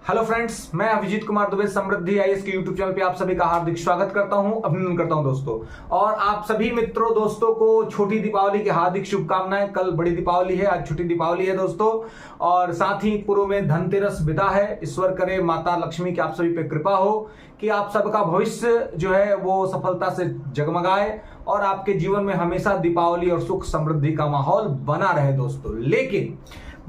Hello friends, मैं अभिजीत कुमार दुबे समृद्धि IAS के YouTube channel पे आप सभी का हार्दिक स्वागत करता हूं, अभिनंदन करता हूं दोस्तों। और आप सभी मित्रों दोस्तों को छोटी दीपावली की हार्दिक शुभकामनाएं। कल बड़ी दीपावली है, आज छोटी दीपावली है दोस्तों। और साथ ही पूर्व में धनतेरस विदा है। ईश्वर करे माता लक्ष्मी की आप सभी पे कृपा हो कि आप सबका भविष्य जो है वो सफलता से जगमगाए और आपके जीवन में हमेशा दीपावली और सुख समृद्धि का माहौल बना रहे दोस्तों। लेकिन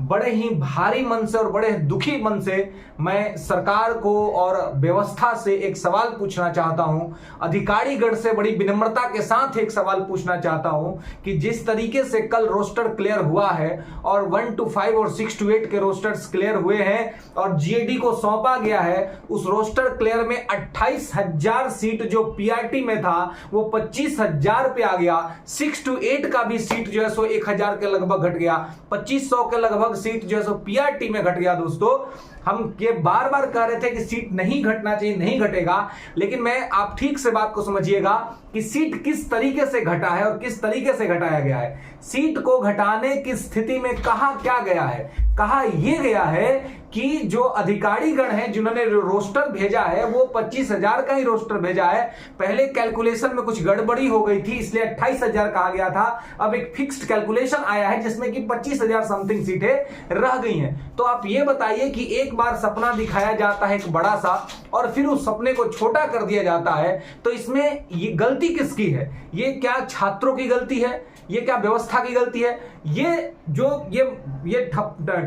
बड़े ही भारी मन से और बड़े दुखी मन से मैं सरकार को और व्यवस्था से एक सवाल पूछना चाहता हूं, अधिकारीगण से बड़ी विनम्रता के साथ एक सवाल पूछना चाहता हूं कि जिस तरीके से कल रोस्टर क्लियर हुआ है और 1 to 5 और 6 to 8 के रोस्टर्स क्लियर हुए हैं और जीएडी को सौंपा गया है, उस रोस्टर क्लियर में 28,000 सीट जो पीआरटी में था वो 25,000 पे आ गया। 6 to 8 का भी सीट जो है सो 1,000 के लगभग घट गया, 2,500 के लगभग सीट जो है सो पीआरटी में घट गया दोस्तों। हम ये बार बार कह रहे थे कि सीट नहीं घटना चाहिए, नहीं घटेगा, लेकिन मैं आप ठीक से बात को समझिएगा कि सीट किस तरीके से घटा है और किस तरीके से घटाया गया है। सीट को घटाने की स्थिति में कहा क्या गया है, कहा यह गया है कि जो अधिकारीगण हैं जिन्होंने रोस्टर भेजा है वो 25,000 का ही रोस्टर भेजा है। पहले कैलकुलेशन में कुछ गड़बड़ी हो गई थी इसलिए 28,000 कहा गया था। अब एक फिक्स्ड कैलकुलेशन आया है जिसमें कि 25,000 समथिंग सीटें रह गई हैं। तो आप ये बताइए कि एक बार सपना दिखाया जाता है एक बड़ा सा और फिर उस सपने को छोटा कर दिया जाता है, तो इसमें ये गलती किसकी है? ये क्या छात्रों की गलती है? ये क्या व्यवस्था की गलती है? ये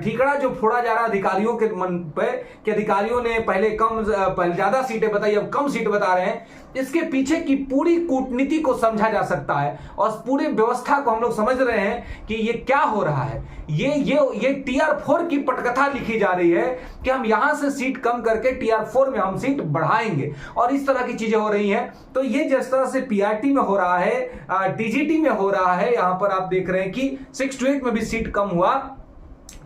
ठीकरा जो फोड़ा जा रहा अधिकारियों के मन पे कि अधिकारियों ने पहले ज्यादा सीटें बताई, अब कम सीट बता रहे हैं, इसके पीछे की पूरी कूटनीति को समझा जा सकता है और पूरी व्यवस्था को हम लोग समझ रहे हैं कि ये क्या हो रहा है। ये TR4 की पटकथा लिखी जा रही है कि हम यहां से सीट कम करके TR4 में हम सीट बढ़ाएंगे और इस तरह की चीजें हो रही हैं। तो ये जिस तरह से पीआरटी में हो रहा है, टीजीटी में हो रहा है, यहां पर आप देख रहे हैं कि 6 to 8 में भी सीट कम हुआ।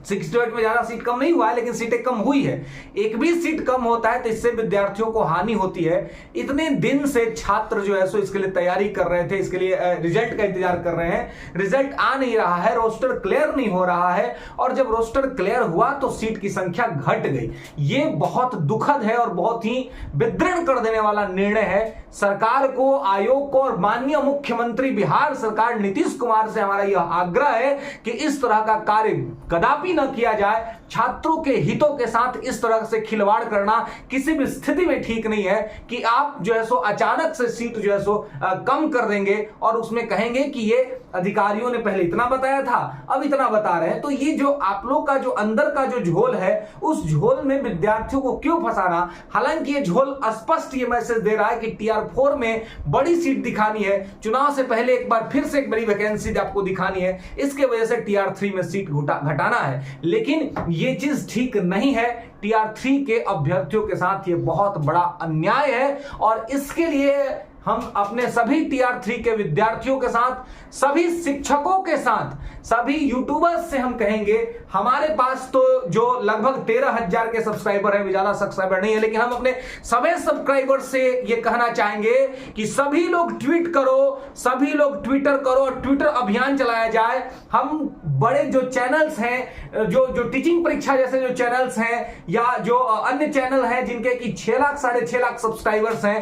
6 to 8 में ज्यादा सीट कम नहीं हुआ है लेकिन सीटें कम हुई है। एक भी सीट कम होता है तो इससे विद्यार्थियों को हानि होती है। इतने दिन से छात्र जो है सो इसके लिए तैयारी कर रहे थे, इसके लिए रिजल्ट का इंतजार कर रहे हैं, रिजल्ट आ नहीं रहा है, रोस्टर क्लियर नहीं हो रहा है और जब रोस्टर क्लियर हुआ तो सीट की संख्या घट गई। ये बहुत दुखद है और बहुत ही विदृढ़ कर देने वाला निर्णय है। सरकार को, आयोग को और माननीय मुख्यमंत्री बिहार सरकार नीतीश कुमार से हमारा यह आग्रह है कि इस तरह का कार्य कदापि न किया जाए। छात्रों के हितों के साथ इस तरह से खिलवाड़ करना किसी भी स्थिति में ठीक नहीं है कि आप जो है सो अचानक से सीट जो है सो कम कर देंगे और उसमें कहेंगे कि ये अधिकारियों ने पहले इतना बताया था अब इतना बता रहे हैं। तो ये जो आप लोग का जो अंदर का जो झोल है उस झोल में विद्यार्थियों को क्यों फंसाना? हालांकि ये झोल स्पष्ट ये मैसेज दे रहा है कि TR4 में बड़ी सीट दिखानी है, चुनाव से पहले एक बार फिर से एक बड़ी वैकेंसी आपको दिखानी है, इसके वजह से TR3 में सीट घटाना है। लेकिन ये चीज ठीक नहीं है। TR3 के अभ्यर्थियों के साथ ये बहुत बड़ा अन्याय है और इसके लिए हम अपने सभी TR3 के विद्यार्थियों के साथ, सभी शिक्षकों के साथ, सभी यूट्यूबर्स से हम कहेंगे, हमारे पास तो जो लगभग 13,000 के सब्सक्राइबर हैं, ज्यादा सब्सक्राइबर नहीं है, लेकिन हम अपने सभी सब्सक्राइबर से ये कहना चाहेंगे कि सभी लोग ट्वीट करो, सभी लोग ट्विटर करो और ट्विटर अभियान चलाया जाए। हम बड़े जो चैनल्स हैं, जो टीचिंग परीक्षा जैसे जो चैनल्स हैं या जो अन्य चैनल हैं जिनके कि 6 लाख 6.5 लाख सब्सक्राइबर्स हैं,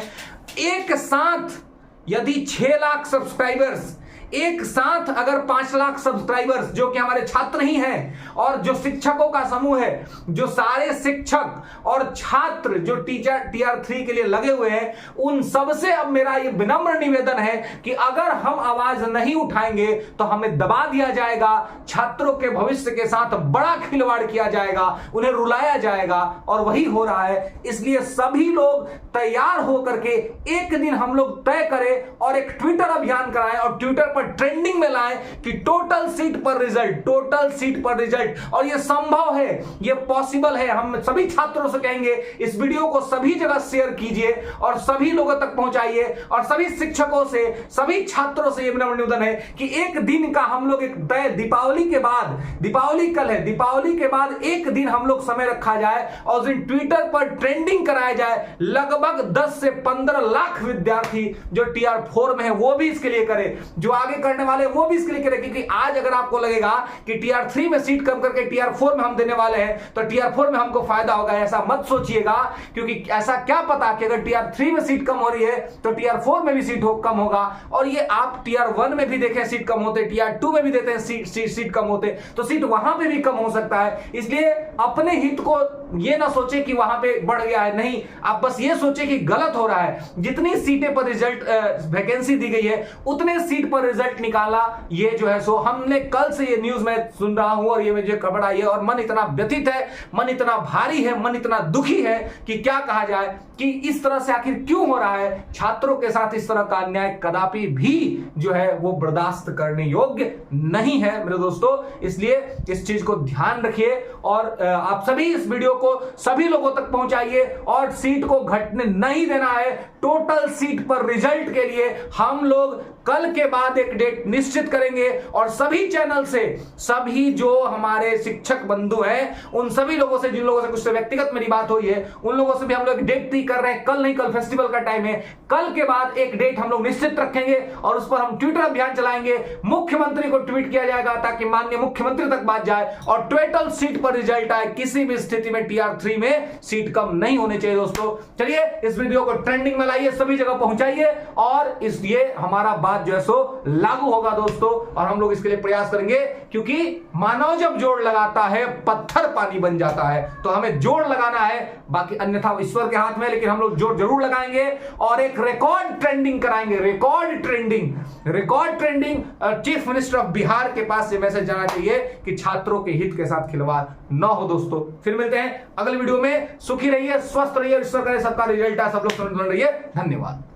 एक साथ यदि 6 लाख सब्सक्राइबर्स, एक साथ अगर 5 लाख सब्सक्राइबर्स जो कि हमारे छात्र ही हैं और जो शिक्षकों का समूह है, जो सारे शिक्षक और छात्र जो TR3 के लिए लगे हुए हैं, उन सबसे अब मेरा ये विनम्र निवेदन है कि अगर हम आवाज नहीं उठाएंगे तो हमें दबा दिया जाएगा, छात्रों के भविष्य के साथ बड़ा खिलवाड़ किया जाएगा, उन्हें रुलाया जाएगा और वही हो रहा है। इसलिए सभी लोग तैयार होकर के एक दिन हम लोग तय करें और एक ट्विटर अभियान कराएं और ट्विटर पर ट्रेंडिंग में लाएं कि टोटल सीट पर रिजल्ट, टोटल सीट पर रिजल्ट। और यह संभव है, यह पॉसिबल है। हम सभी छात्रों से कहेंगे इस वीडियो को सभी जगह शेयर कीजिए और सभी लोगों तक पहुंचाइए और सभी शिक्षकों से, सभी छात्रों से यह निवेदन है कि एक दिन का हम लोग एक तय, दीपावली के बाद, दीपावली कल है, दीपावली के बाद एक दिन हम लोग समय रखा जाए और उस दिन ट्विटर पर ट्रेंडिंग कराया जाए। लगभग 10 से 15 लाख विद्यार्थी जो TR4 में है वो भी इसके लिए करे, जो आगे आगे करने वाले वो भी इसके लिए रखें कि आज अगर आपको लगेगा कि टीआर 3 में सीट कम करके टीआर 4 में हम देने वाले हैं तो टीआर 4 में हमको फायदा होगा, ऐसा मत सोचिएगा, क्योंकि ऐसा क्या पता कि अगर टीआर 3 में सीट कम हो रही है तो टीआर 4 में भी सीट कम होगा। और ये आप टीआर 1 में भी देखें सीट कम होते, टीआर 2 में भी देते हैं सीट कम होते, तो सीट वहां पे भी कम हो सकता है। इसलिए अपने हित को ये ना सोचे कि वहां पे बढ़ गया है, नहीं, आप बस ये सोचे कि गलत हो रहा है। जितनी सीटें पर रिजल्ट वैकेंसी दी गई है उतने सीट पर रिजल्ट निकाला, ये जो है सो हमने कल से ये न्यूज में सुन रहा हूं और ये मुझे खबर आई है और मन इतना व्यथित है, मन इतना भारी है, मन इतना दुखी है कि क्या कहा जाए कि इस तरह से आखिर क्यों हो रहा है। छात्रों के साथ इस तरह का अन्याय कदापि भी जो है वो बर्दाश्त करने योग्य नहीं है मेरे दोस्तों। इसलिए इस चीज को ध्यान रखिए और आप सभी इस वीडियो को सभी लोगों तक पहुंचाइए और सीट को घटने नहीं देना है। टोटल सीट पर रिजल्ट के लिए हम लोग कल के बाद एक डेट निश्चित करेंगे और सभी चैनल से, सभी जो हमारे शिक्षक बंधु हैं उन सभी लोगों से, जिन लोगों से कुछ व्यक्तिगत मेरी बात हुई है, उन लोगों से भी हम लोग डेट तय कर रहे हैं। कल नहीं, कल फेस्टिवल का टाइम है, कल के बाद एक डेट हम लोग निश्चित रखेंगे और उस पर हम ट्विटर अभियान चलाएंगे। मुख्यमंत्री को ट्वीट किया जाएगा ताकि माननीय मुख्यमंत्री तक बात जाए और टोटल सीट पर रिजल्ट आए। किसी भी स्थिति में टीआर 3 में सीट कम नहीं होनी चाहिए दोस्तों। चलिए इस वीडियो को ट्रेंडिंग में लाइए, सभी जगह पहुंचाइए और इसलिए हमारा बात जो है सो लागू होगा दोस्तों और हम लोग इसके लिए प्रयास करेंगे, क्योंकि मानव जब जोड़ लगाता है पत्थर पानी बन जाता है। तो हमें जोड़ लगाना है, बाकी अन्यथा ईश्वर के हाथ में, लेकिन हम लोग जोड़ जरूर लगाएंगे और एक रिकॉर्ड ट्रेंडिंग कराएंगे। Record trending chief minister of Bihar के पास ये मैसेज जाना चाहिए कि छात्रों के हित के साथ खिलवाड़ न हो दोस्तों। फिर मिलते हैं अगले वीडियो में। सुखी रहिए, स्वस्थ रहिए, ईश्वर करे सबका रिजल्ट है, सब लोग सुन रहिए। धन्यवाद।